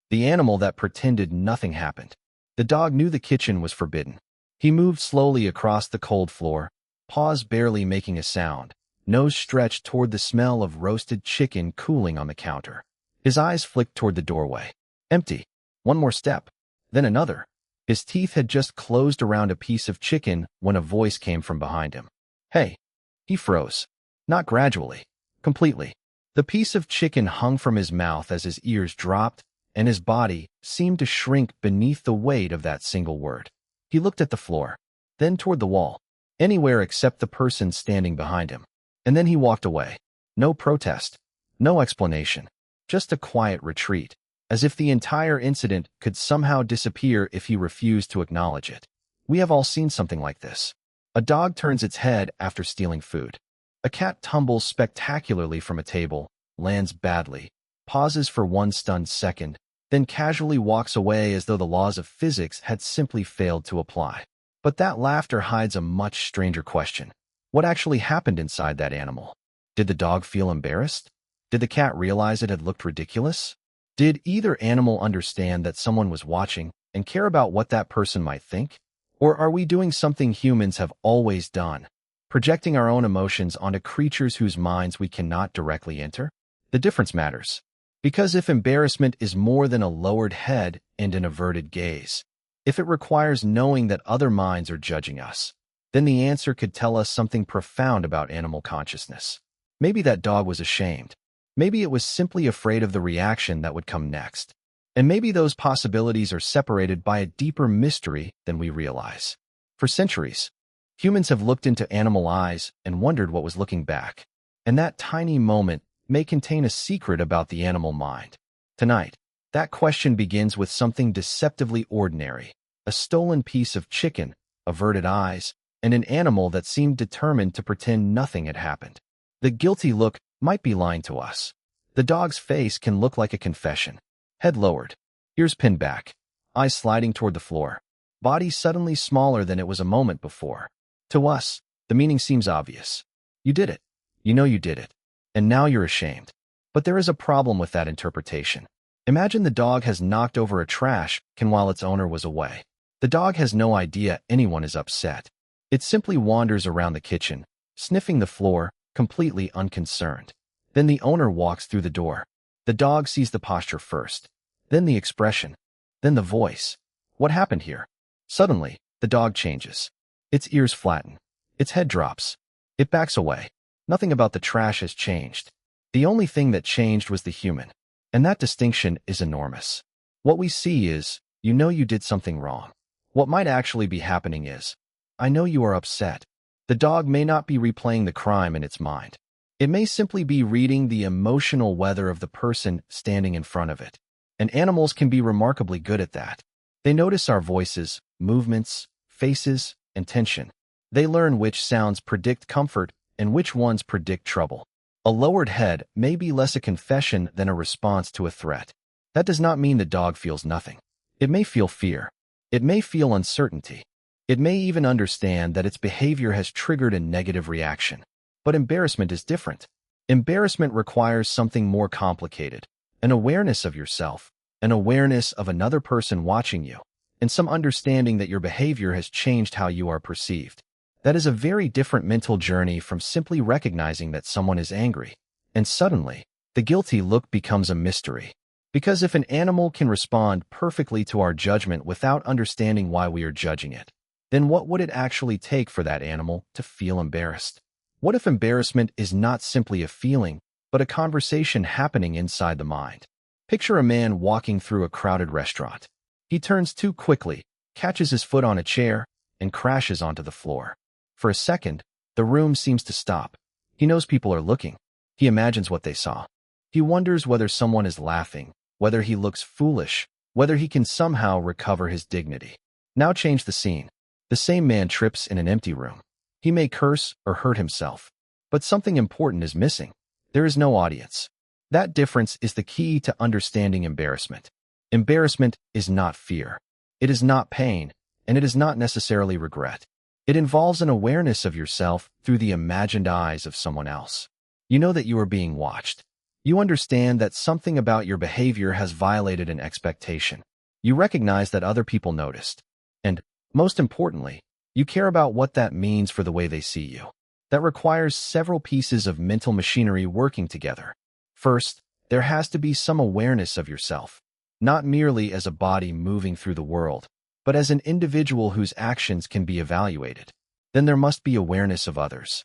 the animal that pretended nothing happened. The dog knew the kitchen was forbidden. He moved slowly across the cold floor, paws barely making a sound, nose stretched toward the smell of roasted chicken cooling on the counter. His eyes flicked toward the doorway. Empty. One more step. Then another. His teeth had just closed around a piece of chicken when a voice came from behind him. Hey. He froze. Not gradually. Completely. The piece of chicken hung from his mouth as his ears dropped, and his body seemed to shrink beneath the weight of that single word. He looked at the floor, then toward the wall, anywhere except the person standing behind him. And then he walked away. No protest. No explanation. Just a quiet retreat, as if the entire incident could somehow disappear if he refused to acknowledge it. We have all seen something like this. A dog turns its head after stealing food. A cat tumbles spectacularly from a table, lands badly, pauses for one stunned second, then casually walks away as though the laws of physics had simply failed to apply. But that laughter hides a much stranger question. What actually happened inside that animal? Did the dog feel embarrassed? Did the cat realize it had looked ridiculous? Did either animal understand that someone was watching and care about what that person might think? Or are we doing something humans have always done, projecting our own emotions onto creatures whose minds we cannot directly enter? The difference matters. Because if embarrassment is more than a lowered head and an averted gaze, if it requires knowing that other minds are judging us, then the answer could tell us something profound about animal consciousness. Maybe that dog was ashamed. Maybe it was simply afraid of the reaction that would come next. And maybe those possibilities are separated by a deeper mystery than we realize. For centuries, humans have looked into animal eyes and wondered what was looking back. And that tiny moment may contain a secret about the animal mind. Tonight, that question begins with something deceptively ordinary: a stolen piece of chicken, averted eyes, and an animal that seemed determined to pretend nothing had happened. The guilty look might be lying to us. The dog's face can look like a confession. Head lowered, ears pinned back, eyes sliding toward the floor, body suddenly smaller than it was a moment before. To us, the meaning seems obvious. You did it. You know you did it. And now you're ashamed. But there is a problem with that interpretation. Imagine the dog has knocked over a trash can while its owner was away. The dog has no idea anyone is upset. It simply wanders around the kitchen, sniffing the floor, completely unconcerned. Then the owner walks through the door. The dog sees the posture first, then the expression, then the voice. What happened here? Suddenly, the dog changes. Its ears flatten. Its head drops. It backs away. Nothing about the trash has changed. The only thing that changed was the human. And that distinction is enormous. What we see is, you know you did something wrong. What might actually be happening is, I know you are upset. The dog may not be replaying the crime in its mind. It may simply be reading the emotional weather of the person standing in front of it. And animals can be remarkably good at that. They notice our voices, movements, faces, and tension. They learn which sounds predict comfort and which ones predict trouble. A lowered head may be less a confession than a response to a threat. That does not mean the dog feels nothing. It may feel fear. It may feel uncertainty. It may even understand that its behavior has triggered a negative reaction. But embarrassment is different. Embarrassment requires something more complicated: an awareness of yourself, an awareness of another person watching you, and some understanding that your behavior has changed how you are perceived. That is a very different mental journey from simply recognizing that someone is angry. And suddenly, the guilty look becomes a mystery. Because if an animal can respond perfectly to our judgment without understanding why we are judging it, then what would it actually take for that animal to feel embarrassed? What if embarrassment is not simply a feeling, but a conversation happening inside the mind? Picture a man walking through a crowded restaurant. He turns too quickly, catches his foot on a chair, and crashes onto the floor. For a second, the room seems to stop. He knows people are looking. He imagines what they saw. He wonders whether someone is laughing, whether he looks foolish, whether he can somehow recover his dignity. Now change the scene. The same man trips in an empty room. He may curse or hurt himself, but something important is missing. There is no audience. That difference is the key to understanding embarrassment. Embarrassment is not fear. It is not pain, and it is not necessarily regret. It involves an awareness of yourself through the imagined eyes of someone else. You know that you are being watched. You understand that something about your behavior has violated an expectation. You recognize that other people noticed. And, most importantly, you care about what that means for the way they see you. That requires several pieces of mental machinery working together. First, there has to be some awareness of yourself, not merely as a body moving through the world, but as an individual whose actions can be evaluated. Then there must be awareness of others,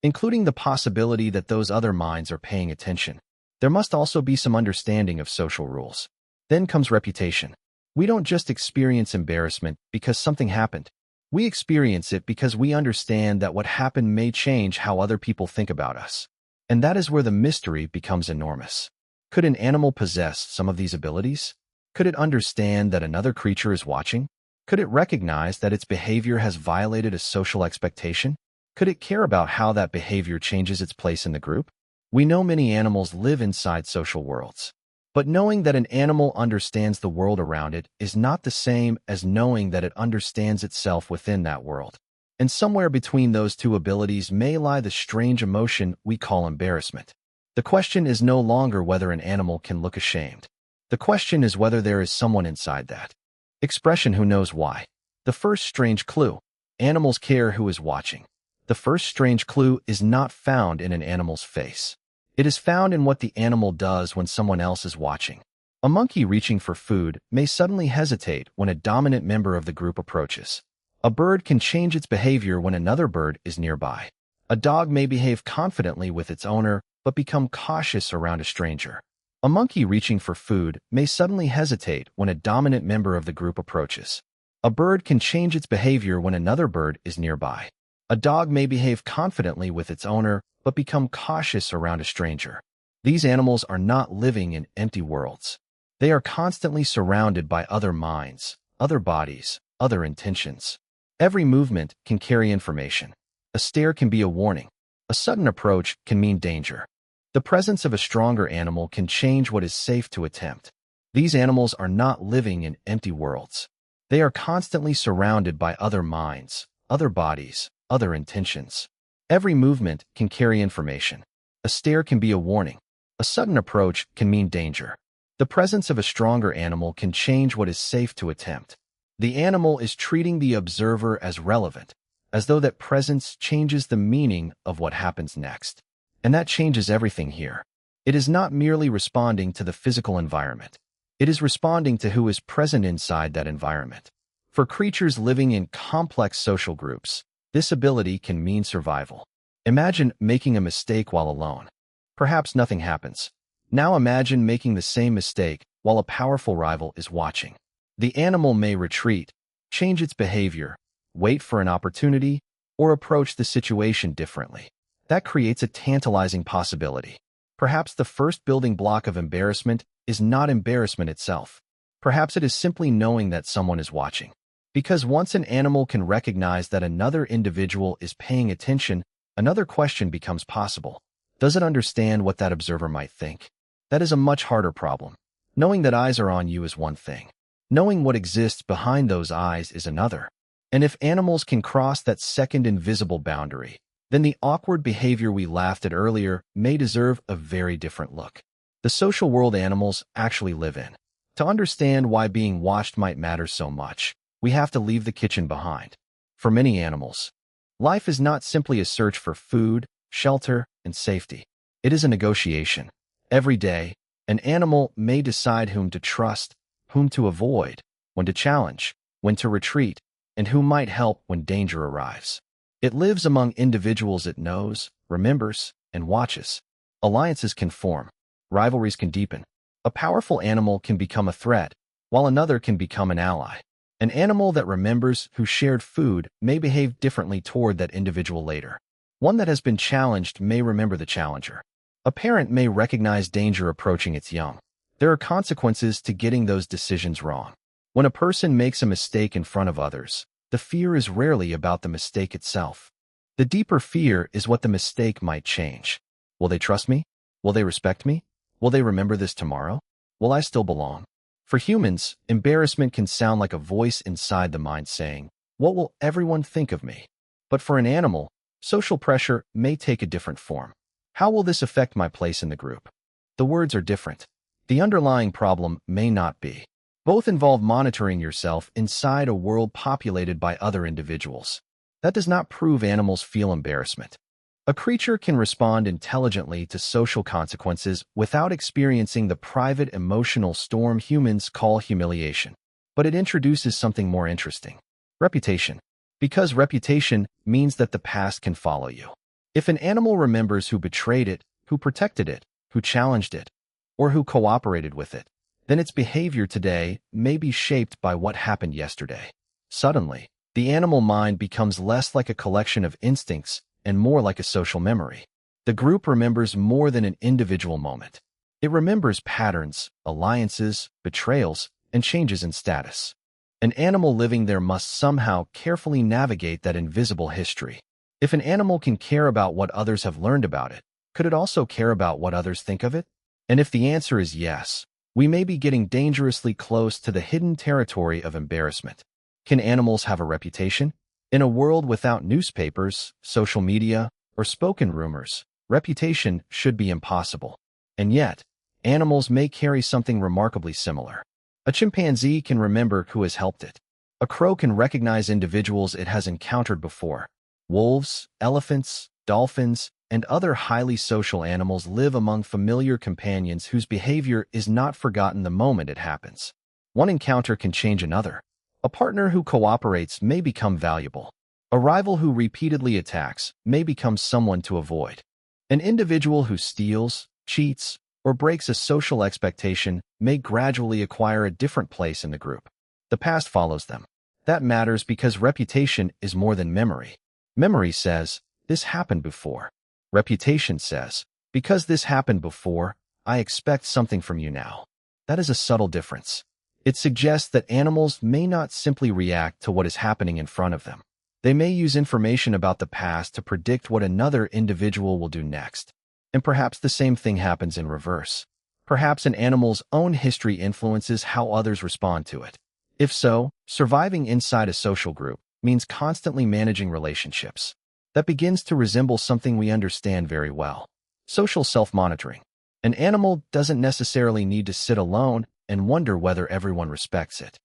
including the possibility that those other minds are paying attention. There must also be some understanding of social rules. Then comes reputation. We don't just experience embarrassment because something happened. We experience it because we understand that what happened may change how other people think about us. And that is where the mystery becomes enormous. Could an animal possess some of these abilities? Could it understand that another creature is watching? Could it recognize that its behavior has violated a social expectation? Could it care about how that behavior changes its place in the group? We know many animals live inside social worlds. But knowing that an animal understands the world around it is not the same as knowing that it understands itself within that world. And somewhere between those two abilities may lie the strange emotion we call embarrassment. The question is no longer whether an animal can look ashamed. The question is whether there is someone inside that expression who knows why. The first strange clue. Animals care who is watching. The first strange clue is not found in an animal's face. It is found in what the animal does when someone else is watching. A monkey reaching for food may suddenly hesitate when a dominant member of the group approaches. A bird can change its behavior when another bird is nearby. A dog may behave confidently with its owner but become cautious around a stranger. A monkey reaching for food may suddenly hesitate when a dominant member of the group approaches. A bird can change its behavior when another bird is nearby. A dog may behave confidently with its owner but become cautious around a stranger. These animals are not living in empty worlds. They are constantly surrounded by other minds, other bodies, other intentions. Every movement can carry information. A stare can be a warning. A sudden approach can mean danger. The presence of a stronger animal can change what is safe to attempt. These animals are not living in empty worlds. They are constantly surrounded by other minds, other bodies, other intentions. Every movement can carry information. A stare can be a warning. A sudden approach can mean danger. The presence of a stronger animal can change what is safe to attempt. The animal is treating the observer as relevant, as though that presence changes the meaning of what happens next. And that changes everything here. It is not merely responding to the physical environment. It is responding to who is present inside that environment. For creatures living in complex social groups, this ability can mean survival. Imagine making a mistake while alone. Perhaps nothing happens. Now imagine making the same mistake while a powerful rival is watching. The animal may retreat, change its behavior, wait for an opportunity, or approach the situation differently. That creates a tantalizing possibility. Perhaps the first building block of embarrassment is not embarrassment itself. Perhaps it is simply knowing that someone is watching. Because once an animal can recognize that another individual is paying attention, another question becomes possible. Does it understand what that observer might think? That is a much harder problem. Knowing that eyes are on you is one thing. Knowing what exists behind those eyes is another. And if animals can cross that second invisible boundary, then the awkward behavior we laughed at earlier may deserve a very different look. The social world animals actually live in. To understand why being watched might matter so much, we have to leave the kitchen behind. For many animals, life is not simply a search for food, shelter, and safety. It is a negotiation. Every day, an animal may decide whom to trust, whom to avoid, when to challenge, when to retreat, and who might help when danger arrives. It lives among individuals it knows, remembers, and watches. Alliances can form. Rivalries can deepen. A powerful animal can become a threat, while another can become an ally. An animal that remembers who shared food may behave differently toward that individual later. One that has been challenged may remember the challenger. A parent may recognize danger approaching its young. There are consequences to getting those decisions wrong. When a person makes a mistake in front of others, the fear is rarely about the mistake itself. The deeper fear is what the mistake might change. Will they trust me? Will they respect me? Will they remember this tomorrow? Will I still belong? For humans, embarrassment can sound like a voice inside the mind saying, "What will everyone think of me?" But for an animal, social pressure may take a different form. How will this affect my place in the group? The words are different. The underlying problem may not be. Both involve monitoring yourself inside a world populated by other individuals. That does not prove animals feel embarrassment. A creature can respond intelligently to social consequences without experiencing the private emotional storm humans call humiliation. But it introduces something more interesting. Reputation. Because reputation means that the past can follow you. If an animal remembers who betrayed it, who protected it, who challenged it, or who cooperated with it, then its behavior today may be shaped by what happened yesterday. Suddenly, the animal mind becomes less like a collection of instincts and more like a social memory. The group remembers more than an individual moment. It remembers patterns, alliances, betrayals, and changes in status. An animal living there must somehow carefully navigate that invisible history. If an animal can care about what others have learned about it, could it also care about what others think of it? And if the answer is yes, we may be getting dangerously close to the hidden territory of embarrassment. Can animals have a reputation? In a world without newspapers, social media, or spoken rumors, reputation should be impossible. And yet, animals may carry something remarkably similar. A chimpanzee can remember who has helped it. A crow can recognize individuals it has encountered before. Wolves, elephants, dolphins, and other highly social animals live among familiar companions whose behavior is not forgotten the moment it happens. One encounter can change another. A partner who cooperates may become valuable. A rival who repeatedly attacks may become someone to avoid. An individual who steals, cheats, or breaks a social expectation may gradually acquire a different place in the group. The past follows them. That matters because reputation is more than memory. Memory says, "This happened before." Reputation says, "Because this happened before, I expect something from you now." That is a subtle difference. It suggests that animals may not simply react to what is happening in front of them. They may use information about the past to predict what another individual will do next. And perhaps the same thing happens in reverse. Perhaps an animal's own history influences how others respond to it. If so, surviving inside a social group means constantly managing relationships. That begins to resemble something we understand very well. Social self-monitoring. An animal doesn't necessarily need to sit alone and wonder whether everyone respects it.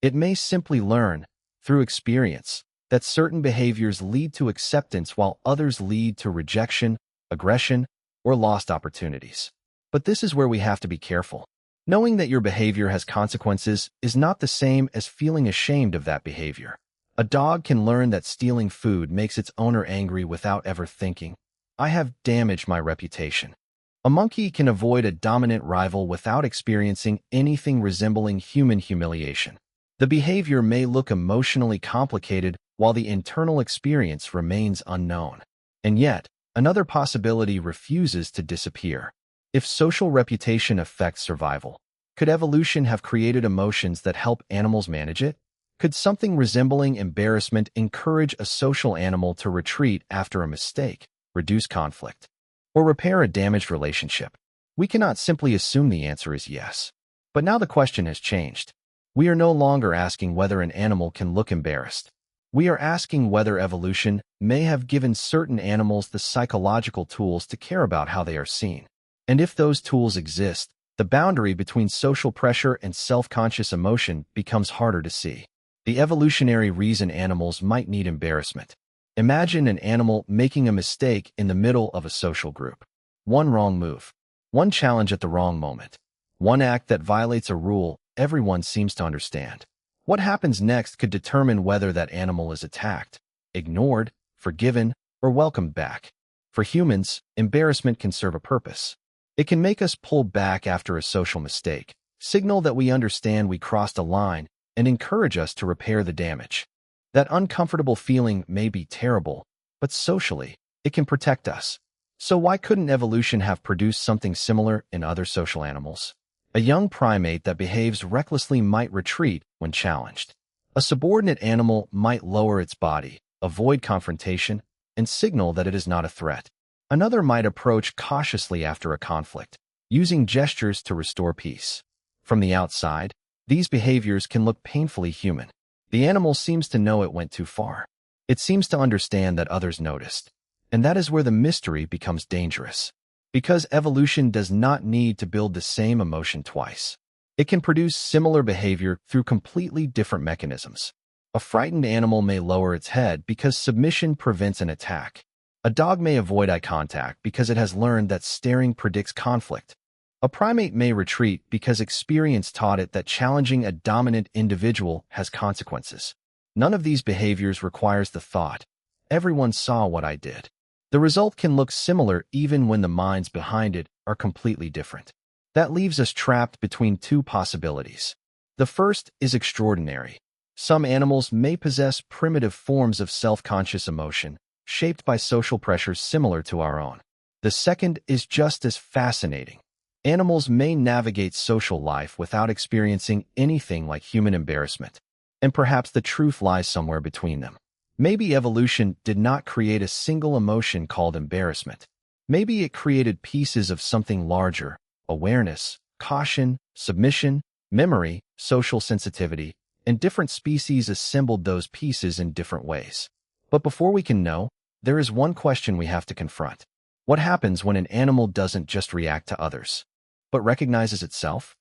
It may simply learn, through experience, that certain behaviors lead to acceptance while others lead to rejection, aggression, or lost opportunities. But this is where we have to be careful. Knowing that your behavior has consequences is not the same as feeling ashamed of that behavior. A dog can learn that stealing food makes its owner angry without ever thinking, "I have damaged my reputation." A monkey can avoid a dominant rival without experiencing anything resembling human humiliation. The behavior may look emotionally complicated while the internal experience remains unknown. And yet, another possibility refuses to disappear. If social reputation affects survival, could evolution have created emotions that help animals manage it? Could something resembling embarrassment encourage a social animal to retreat after a mistake, reduce conflict, or repair a damaged relationship? We cannot simply assume the answer is yes. But now the question has changed. We are no longer asking whether an animal can look embarrassed. We are asking whether evolution may have given certain animals the psychological tools to care about how they are seen. And if those tools exist, the boundary between social pressure and self-conscious emotion becomes harder to see. The evolutionary reason animals might need embarrassment. Imagine an animal making a mistake in the middle of a social group. One wrong move, one challenge at the wrong moment, one act that violates a rule everyone seems to understand. What happens next could determine whether that animal is attacked, ignored, forgiven, or welcomed back. For humans, embarrassment can serve a purpose. It can make us pull back after a social mistake, signal that we understand we crossed a line, and encourage us to repair the damage. That uncomfortable feeling may be terrible, but socially, it can protect us. So why couldn't evolution have produced something similar in other social animals? A young primate that behaves recklessly might retreat when challenged. A subordinate animal might lower its body, avoid confrontation, and signal that it is not a threat. Another might approach cautiously after a conflict, using gestures to restore peace. From the outside, these behaviors can look painfully human. The animal seems to know it went too far. It seems to understand that others noticed. And that is where the mystery becomes dangerous. Because evolution does not need to build the same emotion twice. It can produce similar behavior through completely different mechanisms. A frightened animal may lower its head because submission prevents an attack. A dog may avoid eye contact because it has learned that staring predicts conflict. A primate may retreat because experience taught it that challenging a dominant individual has consequences. None of these behaviors requires the thought, "Everyone saw what I did." The result can look similar even when the minds behind it are completely different. That leaves us trapped between two possibilities. The first is extraordinary. Some animals may possess primitive forms of self-conscious emotion, shaped by social pressures similar to our own. The second is just as fascinating. Animals may navigate social life without experiencing anything like human embarrassment. And perhaps the truth lies somewhere between them. Maybe evolution did not create a single emotion called embarrassment. Maybe it created pieces of something larger: awareness, caution, submission, memory, social sensitivity, and different species assembled those pieces in different ways. But before we can know, there is one question we have to confront. What happens when an animal doesn't just react to others, but recognizes itself?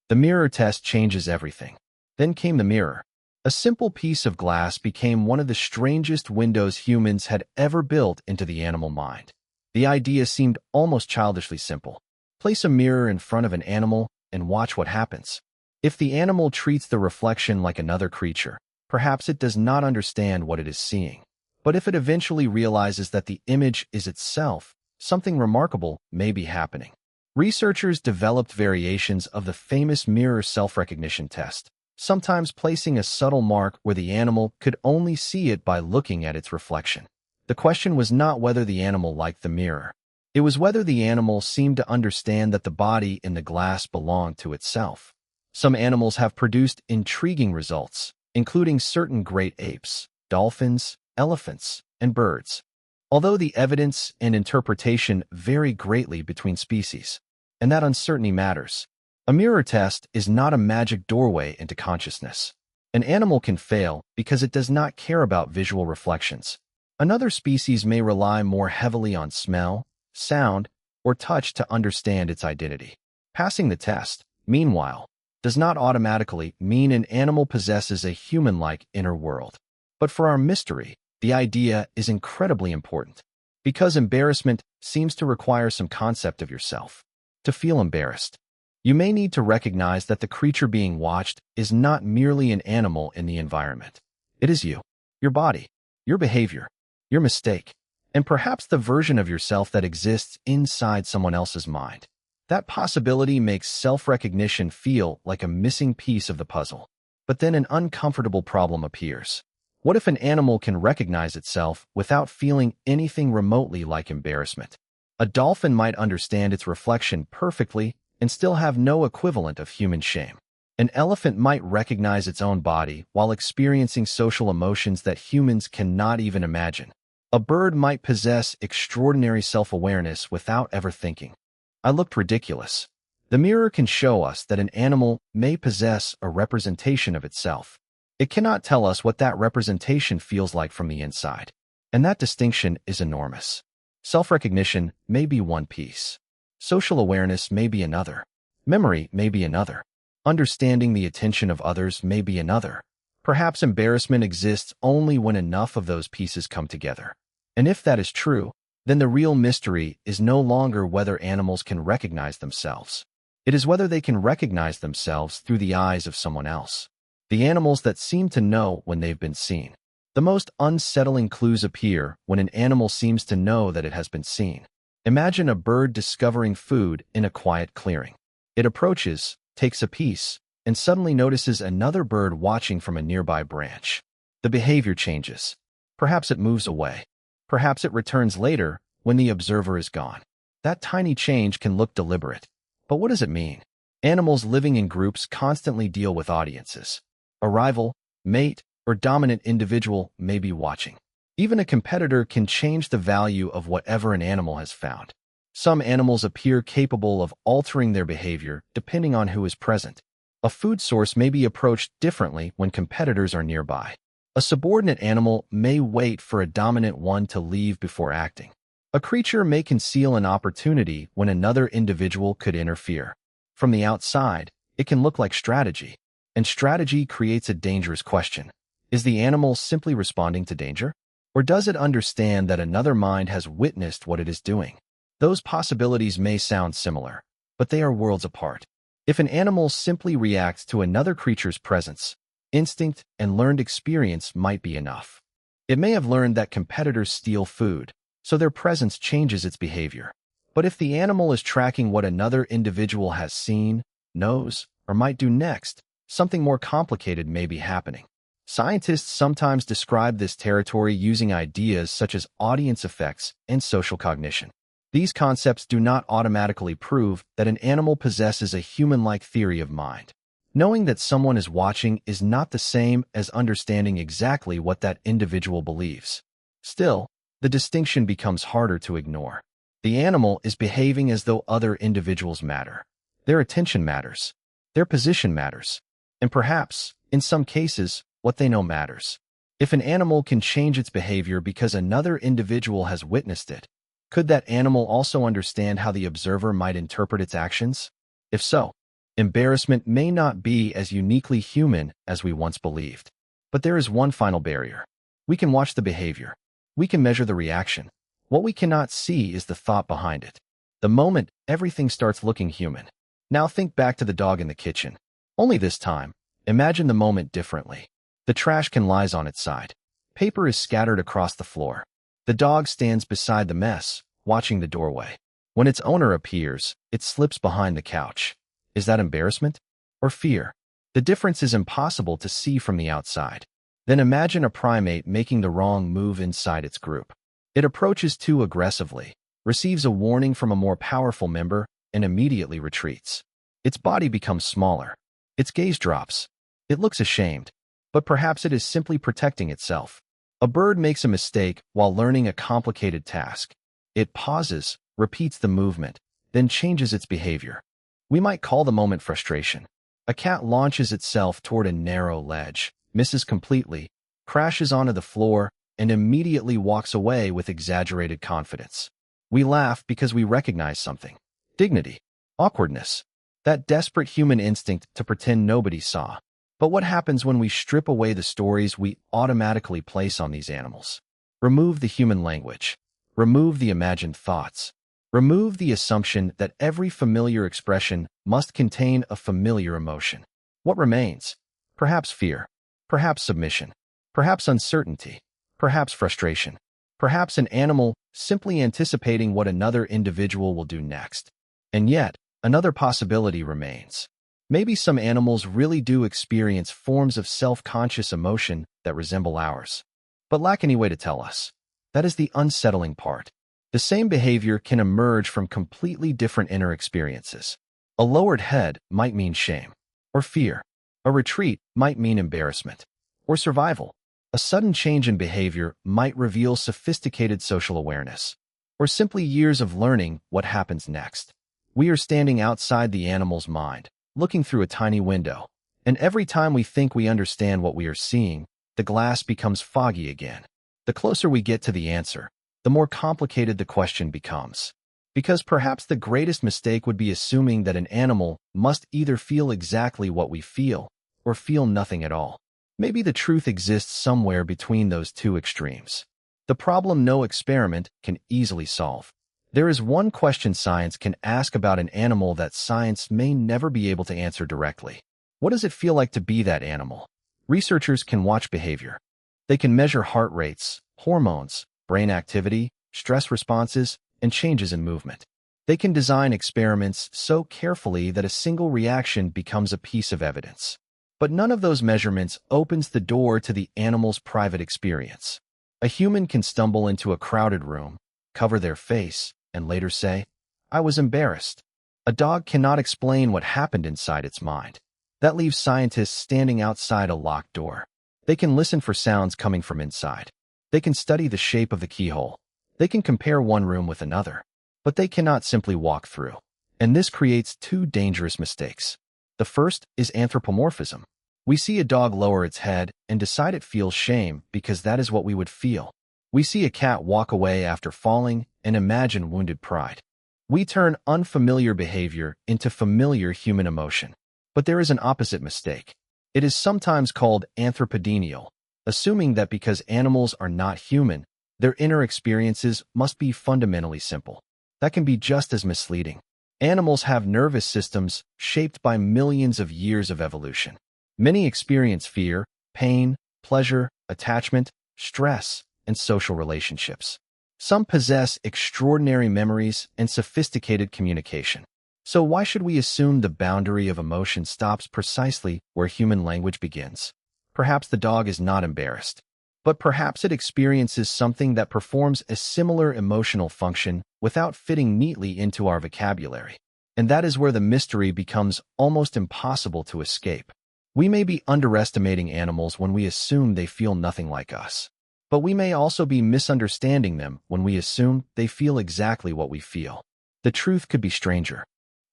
The mirror test changes everything. Then came the mirror. A simple piece of glass became one of the strangest windows humans had ever built into the animal mind. The idea seemed almost childishly simple. Place a mirror in front of an animal and watch what happens. If the animal treats the reflection like another creature, perhaps it does not understand what it is seeing. But if it eventually realizes that the image is itself, something remarkable may be happening. Researchers developed variations of the famous mirror self-recognition test, sometimes placing a subtle mark where the animal could only see it by looking at its reflection. The question was not whether the animal liked the mirror. It was whether the animal seemed to understand that the body in the glass belonged to itself. Some animals have produced intriguing results, including certain great apes, dolphins, elephants, and birds. Although the evidence and interpretation vary greatly between species, and that uncertainty matters, a mirror test is not a magic doorway into consciousness. An animal can fail because it does not care about visual reflections. Another species may rely more heavily on smell, sound, or touch to understand its identity. Passing the test, meanwhile, does not automatically mean an animal possesses a human-like inner world. But for our mystery, the idea is incredibly important, because embarrassment seems to require some concept of yourself. To feel embarrassed, you may need to recognize that the creature being watched is not merely an animal in the environment. It is you, your body, your behavior, your mistake, and perhaps the version of yourself that exists inside someone else's mind. That possibility makes self-recognition feel like a missing piece of the puzzle. But then an uncomfortable problem appears. What if an animal can recognize itself without feeling anything remotely like embarrassment? A dolphin might understand its reflection perfectly and still have no equivalent of human shame. An elephant might recognize its own body while experiencing social emotions that humans cannot even imagine. A bird might possess extraordinary self-awareness without ever thinking, "I looked ridiculous." The mirror can show us that an animal may possess a representation of itself. It cannot tell us what that representation feels like from the inside. And that distinction is enormous. Self-recognition may be one piece. Social awareness may be another. Memory may be another. Understanding the attention of others may be another. Perhaps embarrassment exists only when enough of those pieces come together. And if that is true, then the real mystery is no longer whether animals can recognize themselves. It is whether they can recognize themselves through the eyes of someone else. The animals that seem to know when they've been seen. The most unsettling clues appear when an animal seems to know that it has been seen. Imagine a bird discovering food in a quiet clearing. It approaches, takes a piece, and suddenly notices another bird watching from a nearby branch. The behavior changes. Perhaps it moves away. Perhaps it returns later when the observer is gone. That tiny change can look deliberate. But what does it mean? Animals living in groups constantly deal with audiences. A rival, mate, or dominant individual may be watching. Even a competitor can change the value of whatever an animal has found. Some animals appear capable of altering their behavior depending on who is present. A food source may be approached differently when competitors are nearby. A subordinate animal may wait for a dominant one to leave before acting. A creature may conceal an opportunity when another individual could interfere. From the outside, it can look like strategy, and strategy creates a dangerous question. Is the animal simply responding to danger? Or does it understand that another mind has witnessed what it is doing? Those possibilities may sound similar, but they are worlds apart. If an animal simply reacts to another creature's presence, instinct and learned experience might be enough. It may have learned that competitors steal food, so their presence changes its behavior. But if the animal is tracking what another individual has seen, knows, or might do next, something more complicated may be happening. Scientists sometimes describe this territory using ideas such as audience effects and social cognition. These concepts do not automatically prove that an animal possesses a human-like theory of mind. Knowing that someone is watching is not the same as understanding exactly what that individual believes. Still, the distinction becomes harder to ignore. The animal is behaving as though other individuals matter. Their attention matters. Their position matters. And perhaps, in some cases, what they know matters. If an animal can change its behavior because another individual has witnessed it, could that animal also understand how the observer might interpret its actions? If so, embarrassment may not be as uniquely human as we once believed. But there is one final barrier. We can watch the behavior. We can measure the reaction. What we cannot see is the thought behind it. The moment everything starts looking human. Now think back to the dog in the kitchen. Only this time, imagine the moment differently. The trash can lies on its side. Paper is scattered across the floor. The dog stands beside the mess, watching the doorway. When its owner appears, it slips behind the couch. Is that embarrassment or fear? The difference is impossible to see from the outside. Then imagine a primate making the wrong move inside its group. It approaches too aggressively, receives a warning from a more powerful member, and immediately retreats. Its body becomes smaller. Its gaze drops. It looks ashamed, but perhaps it is simply protecting itself. A bird makes a mistake while learning a complicated task. It pauses, repeats the movement, then changes its behavior. We might call the moment frustration. A cat launches itself toward a narrow ledge, misses completely, crashes onto the floor, and immediately walks away with exaggerated confidence. We laugh because we recognize something. Dignity. Awkwardness. That desperate human instinct to pretend nobody saw. But what happens when we strip away the stories we automatically place on these animals? Remove the human language. Remove the imagined thoughts. Remove the assumption that every familiar expression must contain a familiar emotion. What remains? Perhaps fear. Perhaps submission. Perhaps uncertainty. Perhaps frustration. Perhaps an animal simply anticipating what another individual will do next. And yet, another possibility remains. Maybe some animals really do experience forms of self-conscious emotion that resemble ours, but lack any way to tell us. That is the unsettling part. The same behavior can emerge from completely different inner experiences. A lowered head might mean shame or fear. A retreat might mean embarrassment or survival. A sudden change in behavior might reveal sophisticated social awareness or simply years of learning what happens next. We are standing outside the animal's mind, looking through a tiny window, and every time we think we understand what we are seeing, the glass becomes foggy again. The closer we get to the answer, the more complicated the question becomes. Because perhaps the greatest mistake would be assuming that an animal must either feel exactly what we feel or feel nothing at all. Maybe the truth exists somewhere between those two extremes. The problem no experiment can easily solve. There is one question science can ask about an animal that science may never be able to answer directly. What does it feel like to be that animal? Researchers can watch behavior. They can measure heart rates, hormones, brain activity, stress responses, and changes in movement. They can design experiments so carefully that a single reaction becomes a piece of evidence. But none of those measurements opens the door to the animal's private experience. A human can stumble into a crowded room, cover their face, and later say, "I was embarrassed." A dog cannot explain what happened inside its mind. That leaves scientists standing outside a locked door. They can listen for sounds coming from inside. They can study the shape of the keyhole. They can compare one room with another. But they cannot simply walk through. And this creates two dangerous mistakes. The first is anthropomorphism. We see a dog lower its head and decide it feels shame because that is what we would feel. We see a cat walk away after falling and imagine wounded pride. We turn unfamiliar behavior into familiar human emotion. But there is an opposite mistake. It is sometimes called anthropogenial, assuming that because animals are not human, their inner experiences must be fundamentally simple. That can be just as misleading. Animals have nervous systems shaped by millions of years of evolution. Many experience fear, pain, pleasure, attachment, stress, and social relationships. Some possess extraordinary memories and sophisticated communication. So why should we assume the boundary of emotion stops precisely where human language begins? Perhaps the dog is not embarrassed, but perhaps it experiences something that performs a similar emotional function without fitting neatly into our vocabulary. And that is where the mystery becomes almost impossible to escape. We may be underestimating animals when we assume they feel nothing like us. But we may also be misunderstanding them when we assume they feel exactly what we feel. The truth could be stranger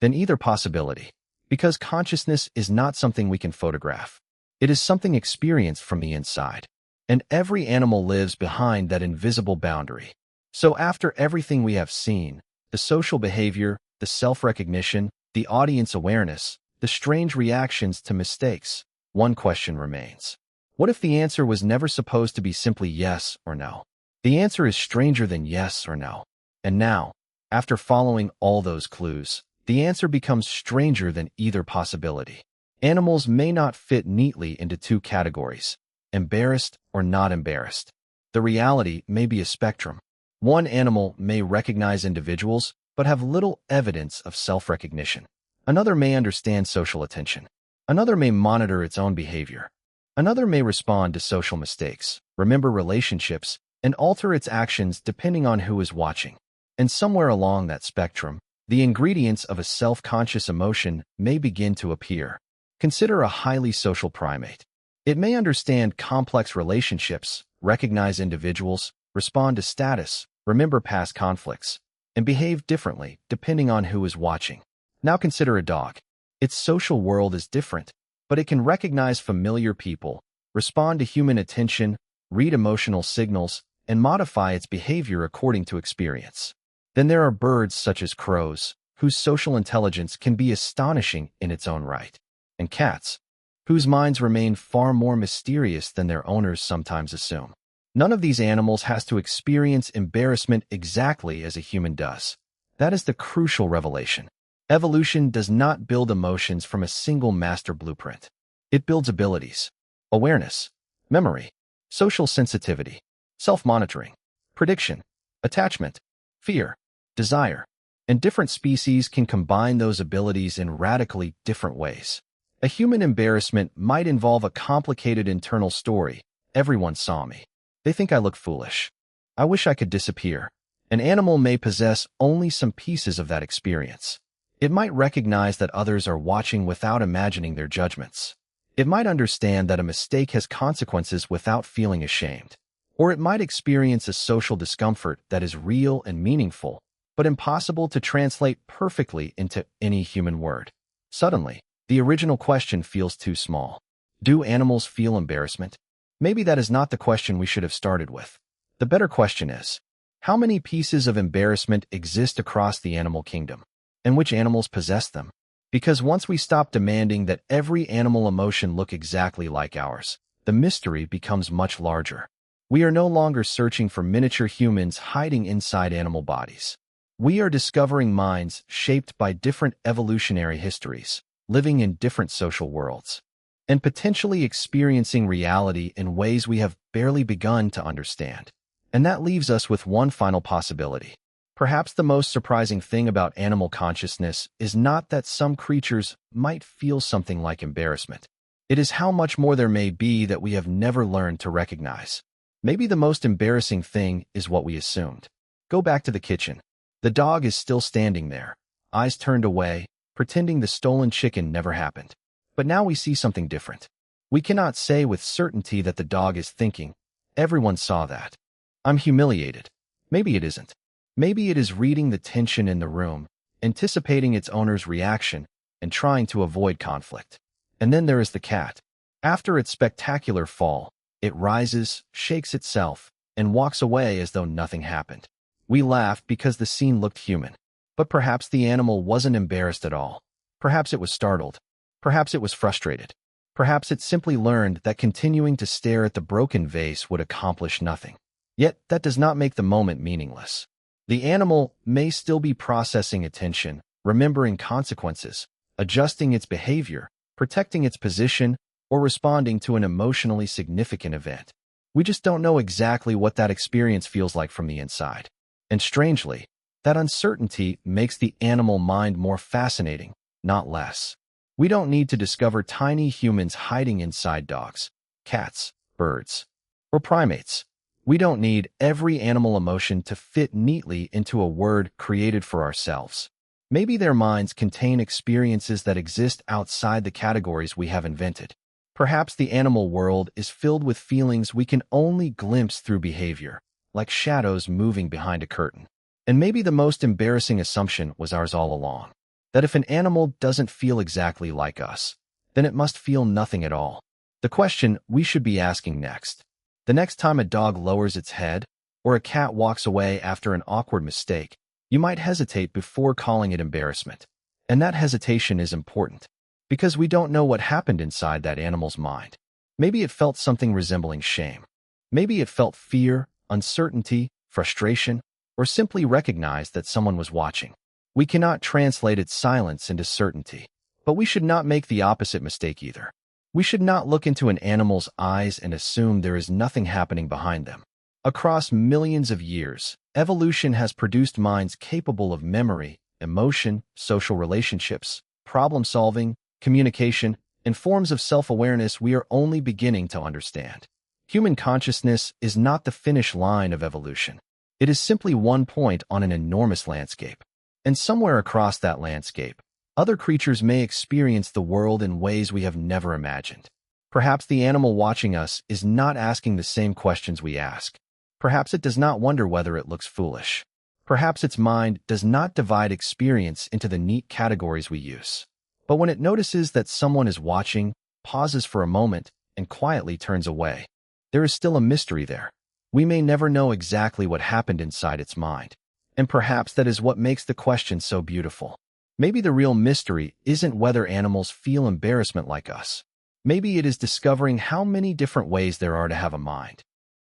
than either possibility, because consciousness is not something we can photograph. It is something experienced from the inside. And every animal lives behind that invisible boundary. So after everything we have seen, the social behavior, the self-recognition, the audience awareness, the strange reactions to mistakes, one question remains. What if the answer was never supposed to be simply yes or no? The answer is stranger than yes or no. And now, after following all those clues, the answer becomes stranger than either possibility. Animals may not fit neatly into two categories, embarrassed or not embarrassed. The reality may be a spectrum. One animal may recognize individuals, but have little evidence of self-recognition. Another may understand social attention. Another may monitor its own behavior. Another may respond to social mistakes, remember relationships, and alter its actions depending on who is watching. And somewhere along that spectrum, the ingredients of a self-conscious emotion may begin to appear. Consider a highly social primate. It may understand complex relationships, recognize individuals, respond to status, remember past conflicts, and behave differently depending on who is watching. Now consider a dog. Its social world is different, but it can recognize familiar people, respond to human attention, read emotional signals, and modify its behavior according to experience. Then there are birds such as crows, whose social intelligence can be astonishing in its own right, and cats, whose minds remain far more mysterious than their owners sometimes assume. None of these animals has to experience embarrassment exactly as a human does. That is the crucial revelation. Evolution does not build emotions from a single master blueprint. It builds abilities, awareness, memory, social sensitivity, self-monitoring, prediction, attachment, fear, desire, and different species can combine those abilities in radically different ways. A human embarrassment might involve a complicated internal story. Everyone saw me. They think I look foolish. I wish I could disappear. An animal may possess only some pieces of that experience. It might recognize that others are watching without imagining their judgments. It might understand that a mistake has consequences without feeling ashamed. Or it might experience a social discomfort that is real and meaningful, but impossible to translate perfectly into any human word. Suddenly, the original question feels too small. Do animals feel embarrassment? Maybe that is not the question we should have started with. The better question is, how many pieces of embarrassment exist across the animal kingdom? And which animals possess them? Because once we stop demanding that every animal emotion look exactly like ours, the mystery becomes much larger. We are no longer searching for miniature humans hiding inside animal bodies. We are discovering minds shaped by different evolutionary histories, living in different social worlds, and potentially experiencing reality in ways we have barely begun to understand. And that leaves us with one final possibility. Perhaps the most surprising thing about animal consciousness is not that some creatures might feel something like embarrassment. It is how much more there may be that we have never learned to recognize. Maybe the most embarrassing thing is what we assumed. Go back to the kitchen. The dog is still standing there, eyes turned away, pretending the stolen chicken never happened. But now we see something different. We cannot say with certainty that the dog is thinking, "Everyone saw that. I'm humiliated." Maybe it isn't. Maybe it is reading the tension in the room, anticipating its owner's reaction, and trying to avoid conflict. And then there is the cat. After its spectacular fall, it rises, shakes itself, and walks away as though nothing happened. We laughed because the scene looked human. But perhaps the animal wasn't embarrassed at all. Perhaps it was startled. Perhaps it was frustrated. Perhaps it simply learned that continuing to stare at the broken vase would accomplish nothing. Yet, that does not make the moment meaningless. The animal may still be processing attention, remembering consequences, adjusting its behavior, protecting its position, or responding to an emotionally significant event. We just don't know exactly what that experience feels like from the inside. And strangely, that uncertainty makes the animal mind more fascinating, not less. We don't need to discover tiny humans hiding inside dogs, cats, birds, or primates. We don't need every animal emotion to fit neatly into a word created for ourselves. Maybe their minds contain experiences that exist outside the categories we have invented. Perhaps the animal world is filled with feelings we can only glimpse through behavior, like shadows moving behind a curtain. And maybe the most embarrassing assumption was ours all along, that if an animal doesn't feel exactly like us, then it must feel nothing at all. The question we should be asking next, the next time a dog lowers its head or a cat walks away after an awkward mistake, you might hesitate before calling it embarrassment. And that hesitation is important, because we don't know what happened inside that animal's mind. Maybe it felt something resembling shame. Maybe it felt fear, uncertainty, frustration, or simply recognized that someone was watching. We cannot translate its silence into certainty, but we should not make the opposite mistake either. We should not look into an animal's eyes and assume there is nothing happening behind them. Across millions of years, evolution has produced minds capable of memory, emotion, social relationships, problem-solving, communication, and forms of self-awareness we are only beginning to understand. Human consciousness is not the finish line of evolution. It is simply one point on an enormous landscape. And somewhere across that landscape, other creatures may experience the world in ways we have never imagined. Perhaps the animal watching us is not asking the same questions we ask. Perhaps it does not wonder whether it looks foolish. Perhaps its mind does not divide experience into the neat categories we use. But when it notices that someone is watching, pauses for a moment, and quietly turns away, there is still a mystery there. We may never know exactly what happened inside its mind. And perhaps that is what makes the question so beautiful. Maybe the real mystery isn't whether animals feel embarrassment like us. Maybe it is discovering how many different ways there are to have a mind.